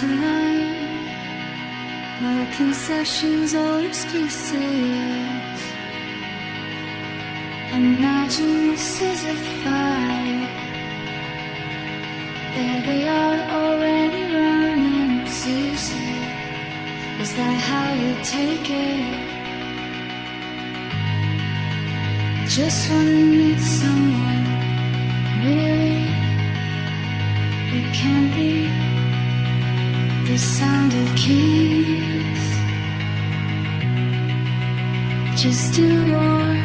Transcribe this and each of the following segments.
tonight. No concessions or excuses. Imagine this is a fight. There they are already running excuses. Is that how you take it? I just wanna meet someone, really. It can't be the sound of keys. Just do more.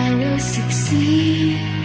I will succeed.